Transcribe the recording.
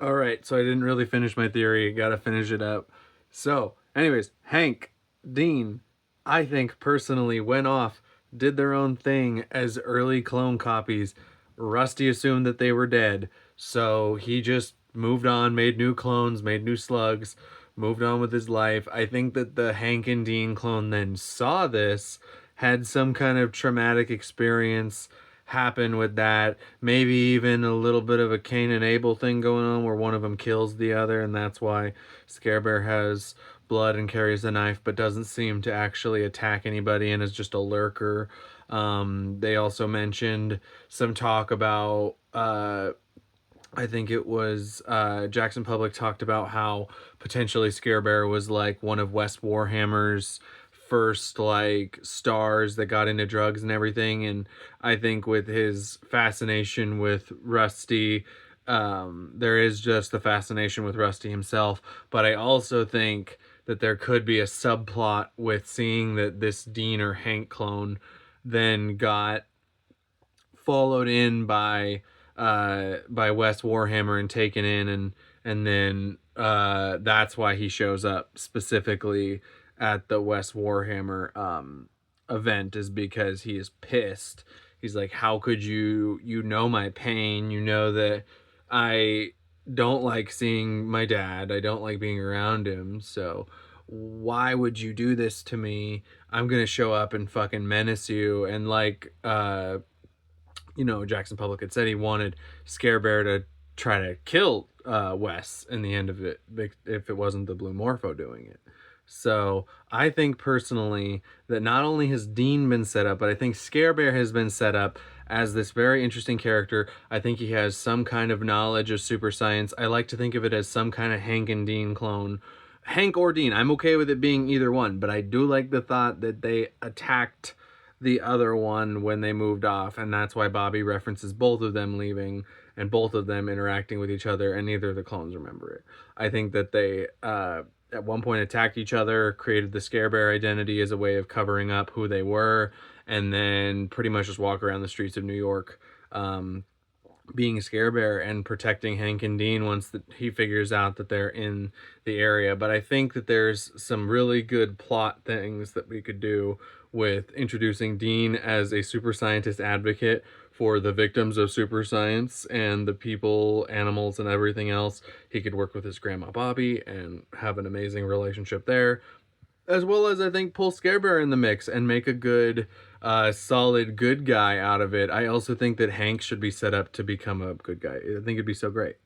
All right, so I didn't really finish my theory. Gotta finish it up. So, anyways, Hank, Dean, I think personally went off, did their own thing as early clone copies. Rusty assumed that they were dead, so he just moved on, made new clones, made new slugs, moved on with his life. I think that the Hank and Dean clone then saw this, had some kind of traumatic experience happen with that. Maybe even a little bit of a Cain and Abel thing going on where one of them kills the other, and that's why Scare Bear has blood and carries a knife but doesn't seem to actually attack anybody and is just a lurker. They also mentioned some talk about I think it was Jackson Public talked about how potentially Scare Bear was like one of Wes Warhammer's first like stars that got into drugs and everything. And I think with his fascination with Rusty, there is just the fascination with Rusty himself. But I also think that there could be a subplot with seeing that this Dean or Hank clone then got followed in by Wes Warhammer and taken in, and then that's why he shows up specifically at the Wes Warhammer event, is because he is pissed. He's like, how could you know my pain, you know that I don't like seeing my dad, I don't like being around him, so why would you do this to me? I'm gonna show up and fucking menace you. And like Jackson Public had said he wanted Scare Bear to try to kill Wes in the end of it if it wasn't the Blue Morpho doing it. So I think personally that not only has Dean been set up, but I think Scare Bear has been set up as this very interesting character. I think he has some kind of knowledge of super science. I like to think of it as some kind of Hank and Dean clone. Hank or Dean, I'm okay with it being either one, but I do like the thought that they attacked the other one when they moved off, and that's why Bobby references both of them leaving and both of them interacting with each other, and neither of the clones remember it. I think that they at one point attacked each other, created the Scare Bear identity as a way of covering up who they were, and then pretty much just walk around the streets of New York, being Scare Bear and protecting Hank and Dean once he figures out that they're in the area. But I think that there's some really good plot things that we could do with introducing Dean as a super scientist advocate for the victims of super science and the people, animals, and everything else. He could work with his grandma Bobby and have an amazing relationship there, as well as I think pull Scare Bear in the mix and make a good, solid good guy out of it. I also think that Hank should be set up to become a good guy. I think it'd be so great.